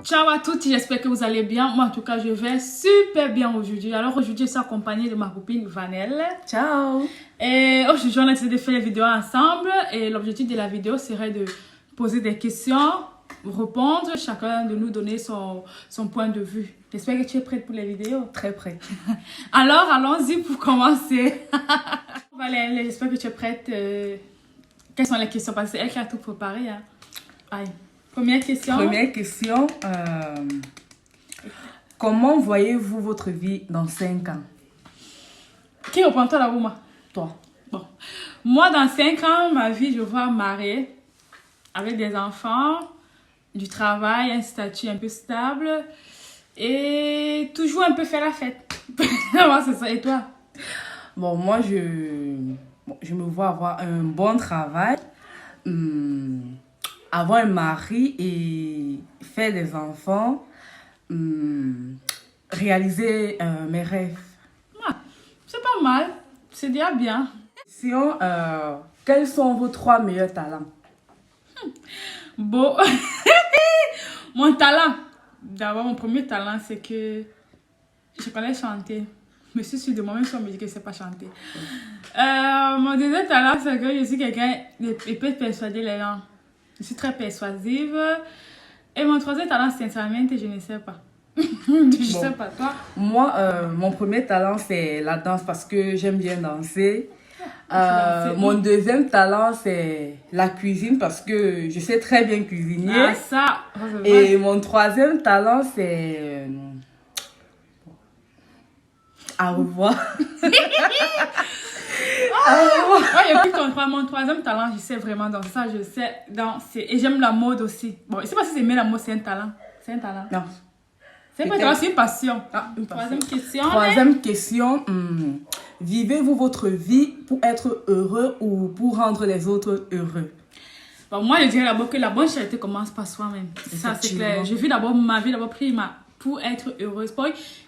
Ciao à toutes, j'espère que vous allez bien. Moi, en tout cas, je vais super bien aujourd'hui. Alors, aujourd'hui, je suis accompagnée de ma copine Vanelle. Ciao. Et aujourd'hui, on a décidé de faire la vidéo ensemble. Et l'objectif de la vidéo serait de poser des questions, répondre, chacun de nous donner son point de vue. J'espère que tu es prête pour les vidéos. Très prête. Alors, allons-y pour commencer. Vanelle, j'espère que tu es prête. Quelles sont les questions? Parce que c'est elle qui a tout préparé. Hein. Aïe. Première question. Comment voyez-vous votre vie dans 5 ans? Qui reprend toi là ou moi? Toi. Bon. Moi, dans 5 ans, ma vie, je vois mariée, avec des enfants, du travail, un statut un peu stable et toujours un peu faire la fête. Moi, c'est ça. Et toi? Bon, moi, je me vois avoir un bon travail, avoir un mari et faire des enfants, réaliser mes rêves. Ah, c'est pas mal. C'est déjà bien. Sinon, quels sont vos 3 meilleurs talents? Bon. Mon talent. D'abord, mon premier talent, c'est que je connais chanter. Je me suis sûre de moi-même si on me dit que je ne sais pas chanter. Mon deuxième talent, c'est que je suis quelqu'un qui peut persuader les gens. Je suis très persuasive. Et mon troisième talent, sincèrement, je ne sais pas. Je sais pas, toi? Moi, mon premier talent, c'est la danse parce que j'aime bien danser. Mon deuxième talent, c'est la cuisine parce que je sais très bien cuisiner. Ah, ça, et mon troisième talent, c'est... Au revoir. Moi, il y a plus qu'on croit. Mon troisième talent, je sais vraiment danser. Ça, je sais danser. Et j'aime la mode aussi. Bon, je ne sais pas si c'est aimer la mode, c'est un talent. C'est un talent. Non. C'est pas un talent, c'est une passion. Ah, une passion. Troisième question. Vivez-vous votre vie pour être heureux ou pour rendre les autres heureux? Bon, moi, je dirais d'abord que la bonne charité commence par soi-même. Ça, c'est clair. Je vis d'abord ma vie, d'abord pour être heureuse.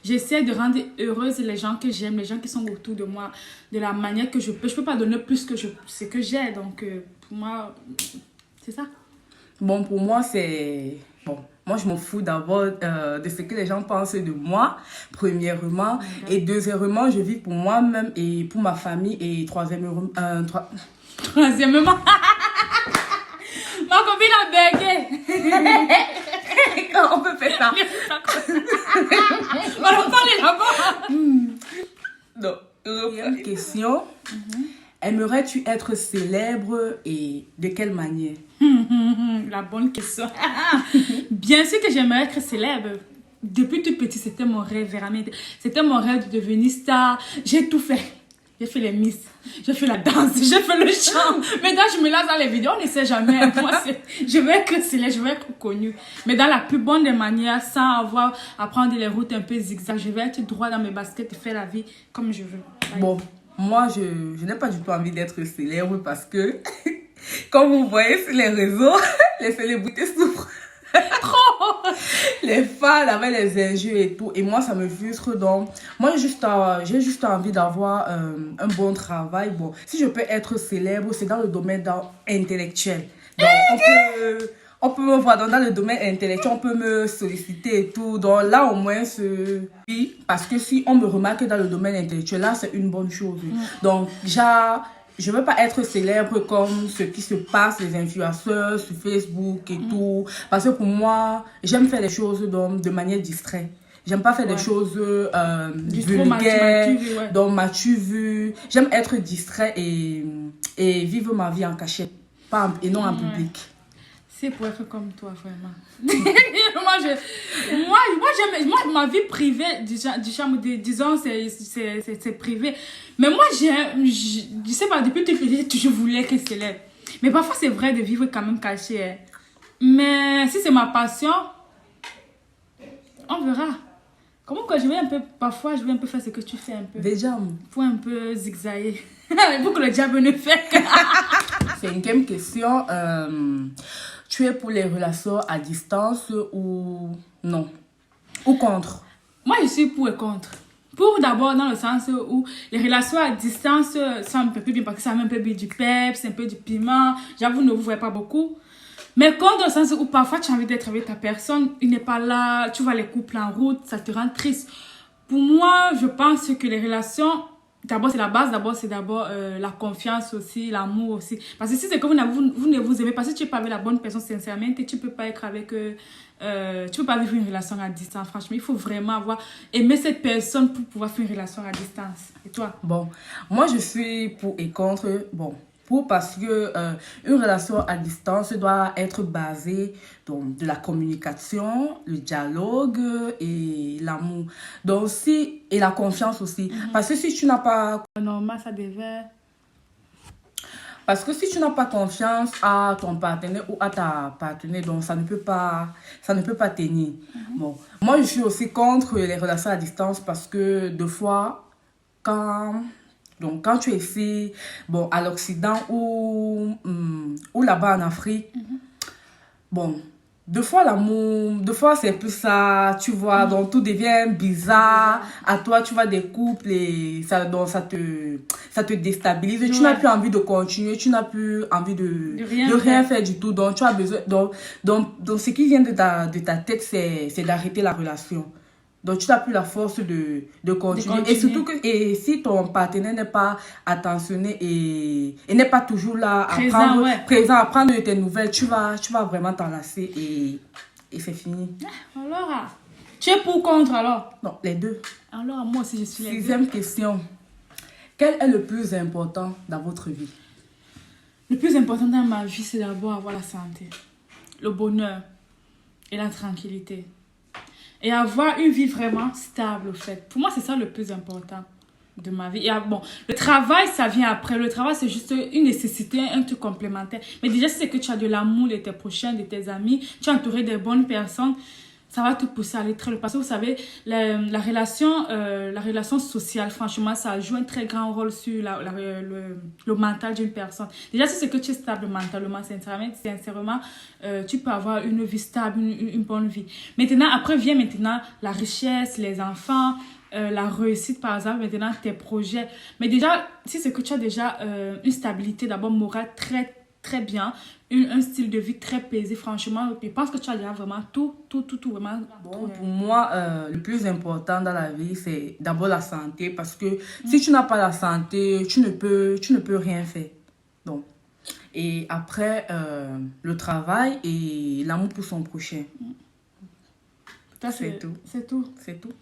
J'essaie de rendre heureuse les gens que j'aime, les gens qui sont autour de moi, de la manière que je peux. Je peux pas donner plus que ce que j'ai. Donc, pour moi, c'est ça. Bon, pour moi, c'est... Bon, moi, je m'en fous d'abord de ce que les gens pensent de moi, premièrement. Et deuxièmement, je vis pour moi-même et pour ma famille. Et troisièmement... Troisièmement... Ma copine a bugué. Comment on peut faire ça? On va parler là-bas. Non. Deuxième question. Aimerais-tu être célèbre et de quelle manière? La bonne question. Bien sûr que j'aimerais être célèbre. Depuis toute petite, c'était mon rêve, vraiment. C'était mon rêve de devenir star. J'ai tout fait. J'ai fait les miss, j'ai fait la danse, j'ai fait le chant. Maintenant, je me lance dans les vidéos, on ne sait jamais. Moi, je veux être célèbre, je veux être connue. Mais dans la plus bonne des manières, sans avoir à prendre les routes un peu zigzag. Je vais être droit dans mes baskets et faire la vie comme je veux. Bon, moi, je n'ai pas du tout envie d'être célèbre parce que, comme vous voyez sur les réseaux, les célébrités souffrent. Trop. Les fans avec les injures et tout. Et moi, ça me frustre. Donc, moi, j'ai juste envie d'avoir un bon travail. Bon, si je peux être célèbre, c'est dans le domaine intellectuel. Donc, on peut me voir dans le domaine intellectuel, on peut me solliciter et tout. Donc, là, au moins, oui, parce que si on me remarque dans le domaine intellectuel, là, c'est une bonne chose. Donc, je ne veux pas être célèbre comme ce qui se passe, les influenceurs sur Facebook et tout. Parce que pour moi, j'aime faire les choses de manière distraite. J'aime pas faire des choses vulgaires, donc m'as-tu vu. J'aime être distrait et vivre ma vie en cachette, et non en public. C'est pour être comme toi, vraiment. moi, ma vie privée, disons, c'est privé. Mais moi, je sais pas, depuis que je voulais que c'est célèbre. Mais parfois, c'est vrai de vivre quand même caché. Hein. Mais si c'est ma passion, on verra. Comment que parfois, je vais un peu faire ce que tu fais un peu. Déjà. Pour un peu zigzaguer. Pour que le diable ne fait. Cinquième question. Tu es pour les relations à distance ou non? Ou contre? Moi, je suis pour et contre. Pour d'abord, dans le sens où les relations à distance sont un peu plus bien parce que ça met un peu du peps, un peu du piment. J'avoue, ne vous voyez pas beaucoup. Mais quand dans le sens où parfois tu as envie d'être avec ta personne, il n'est pas là, tu vois les couples en route, ça te rend triste. Pour moi, je pense que les relations, d'abord c'est la base, c'est d'abord la confiance aussi, l'amour aussi. Parce que si c'est que vous ne vous aimez pas, si tu n'es pas avec la bonne personne sincèrement, tu ne peux pas être avec... tu peux pas vivre une relation à distance, franchement. Il faut vraiment aimer cette personne pour pouvoir faire une relation à distance. Et toi? Bon, moi je suis pour et contre. Bon, parce que une relation à distance doit être basée donc, de la communication, le dialogue et l'amour. Donc aussi, et la confiance aussi. Parce que si tu n'as pas... Normal, ça devait... Parce que si tu n'as pas confiance à ton partenaire ou à ta partenaire, donc ça ne peut pas tenir. Bon, moi, je suis aussi contre les relations à distance parce que deux fois, quand tu es ici, bon, à l'Occident ou là-bas en Afrique, bon, deux fois c'est plus ça, tu vois, donc tout devient bizarre. À toi, tu vois des couples et ça te déstabilise. Ouais. Tu n'as plus envie de continuer, tu n'as plus envie de rien faire du tout. Donc, tu as besoin, donc ce qui vient de ta tête, c'est d'arrêter la relation. Donc, tu n'as plus la force de continuer. Et surtout que si ton partenaire n'est pas attentionné et n'est pas toujours là présent à prendre de tes nouvelles, tu vas vraiment t'enlacer et c'est fini. Alors, tu es pour ou contre alors? Non, les deux. Alors, moi aussi, je suis les deux. Sixième question. Quel est le plus important dans votre vie? Le plus important dans ma vie, c'est d'abord avoir la santé, le bonheur et la tranquillité. Et avoir une vie vraiment stable, au fait. Pour moi, c'est ça le plus important de ma vie. Et bon, le travail, ça vient après. Le travail, c'est juste une nécessité, un truc complémentaire. Mais déjà, si c'est que tu as de l'amour de tes prochains, de tes amis, tu es entouré des bonnes personnes, ça va te pousser à aller très loin. Parce que vous savez, la relation sociale, franchement, ça joue un très grand rôle sur le mental d'une personne. Déjà, si c'est que tu es stable mentalement, sincèrement, tu peux avoir une vie stable, une bonne vie. Maintenant, après vient la richesse, les enfants, la réussite, par exemple, maintenant, tes projets. Mais déjà, si c'est que tu as déjà une stabilité, d'abord morale très très bien, un style de vie très paisible, franchement, je pense que tu as déjà vraiment tout, vraiment. Bon, pour moi, le plus important dans la vie, c'est d'abord la santé, parce que si tu n'as pas la santé, tu ne peux rien faire. Donc, et après, le travail et l'amour pour son prochain. C'est tout. C'est tout. C'est tout.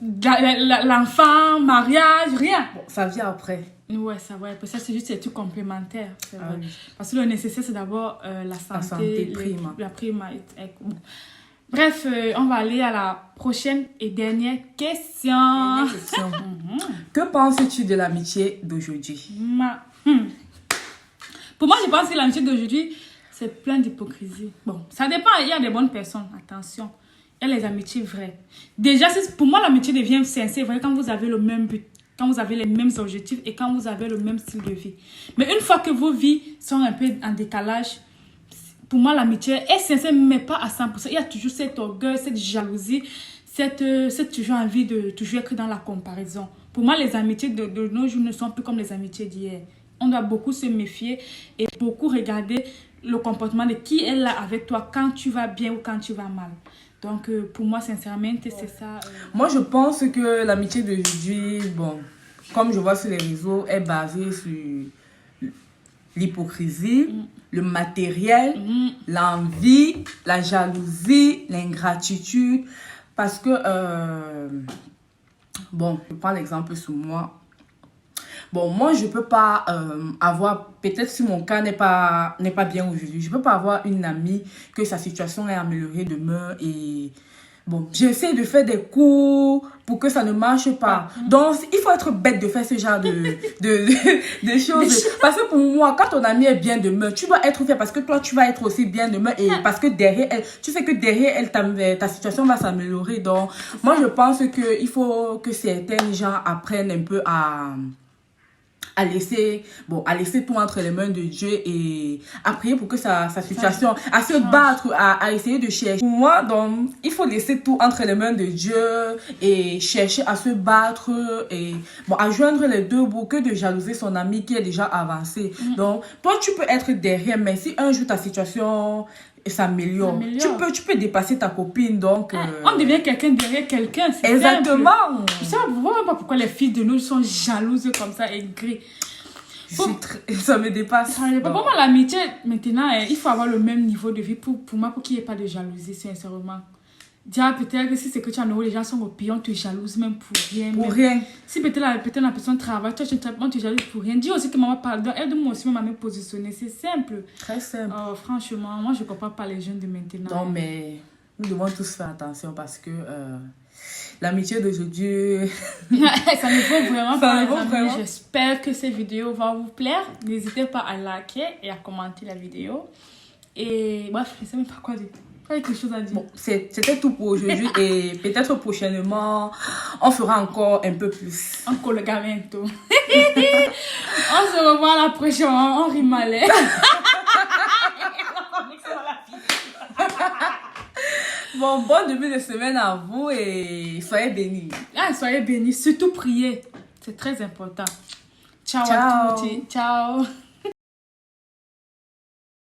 L'enfant, mariage, rien. Bon, ça vient après. Ouais, ça va. Ça, c'est juste des trucs complémentaires. Oui. Parce que le nécessaire, c'est d'abord la santé. La santé prime. La prime. Bref, on va aller à la prochaine et dernière question. Que penses-tu de l'amitié d'aujourd'hui? Pour moi, je pense que l'amitié d'aujourd'hui, c'est plein d'hypocrisie. Bon, ça dépend. Il y a des bonnes personnes, attention. Il y a les amitiés vraies. Déjà, pour moi, l'amitié devient sincère vrai quand vous avez le même but, quand vous avez les mêmes objectifs et quand vous avez le même style de vie. Mais une fois que vos vies sont un peu en décalage, pour moi, l'amitié est sincère, mais pas à 100%. Il y a toujours cet orgueil, cette jalousie, cette toujours envie de toujours être dans la comparaison. Pour moi, les amitiés de nos jours ne sont plus comme les amitiés d'hier. On doit beaucoup se méfier et beaucoup regarder le comportement de qui est là avec toi quand tu vas bien ou quand tu vas mal. Donc, pour moi, sincèrement, c'est ça. Moi, je pense que l'amitié d'aujourd'hui, bon, comme je vois sur les réseaux, est basée sur l'hypocrisie, le matériel, l'envie, la jalousie, l'ingratitude. Parce que, bon, je prends l'exemple sur moi. Bon, moi, je ne peux pas avoir, peut-être si mon cas n'est pas bien aujourd'hui, je ne peux pas avoir une amie que sa situation est améliorée demain et bon, j'essaie de faire des cours pour que ça ne marche pas. Donc, il faut être bête de faire ce genre de choses. Parce que pour moi, quand ton amie est bien demain, tu dois être fier parce que toi, tu vas être aussi bien demain et parce que derrière elle, tu sais que derrière elle, ta situation va s'améliorer. Donc, moi, je pense qu'il faut que certains gens apprennent un peu à laisser tout entre les mains de Dieu et à prier pour que sa situation, à se battre, à essayer de chercher. Pour moi, donc, il faut laisser tout entre les mains de Dieu et chercher à se battre et à joindre les deux bouts que de jalouser son ami qui est déjà avancé. Donc, toi, tu peux être derrière, mais si un jour ta situation s'améliore, tu peux dépasser ta copine. Donc, on devient quelqu'un derrière quelqu'un. Exactement. Je sais pas pourquoi les filles de nous sont jalouses comme ça, aigries. Ça me dépasse. Pour moi, l'amitié, maintenant, il faut avoir le même niveau de vie pour moi, pour qu'il n'y ait pas de jalousie, sincèrement. Déjà, peut-être que si c'est que tu as en haut, les gens sont au pire, on te jalouse même pour rien. Pour rien. Si peut-être la personne travaille, toi, on te jalouse pour rien. Dis aussi que maman parle, aide-moi aussi même à me positionner. C'est simple. Très simple. Oh, franchement, moi, je ne comprends pas les jeunes de maintenant. Non, mais nous devons tous faire attention parce que l'amitié d'aujourd'hui... ça ne vaut vraiment pas. Vraiment. J'espère que ces vidéos vont vous plaire. N'hésitez pas à liker et à commenter la vidéo. Et bref, je ne sais même pas quoi dire. Quelque chose à dire. Bon, c'était tout pour aujourd'hui et peut-être prochainement, on fera encore un peu plus. Un collegamento. On se revoit la prochaine. On rit malais. Bon début de semaine à vous et soyez bénis. Soyez bénis. Surtout priez. C'est très important. Ciao. À tous. Ciao.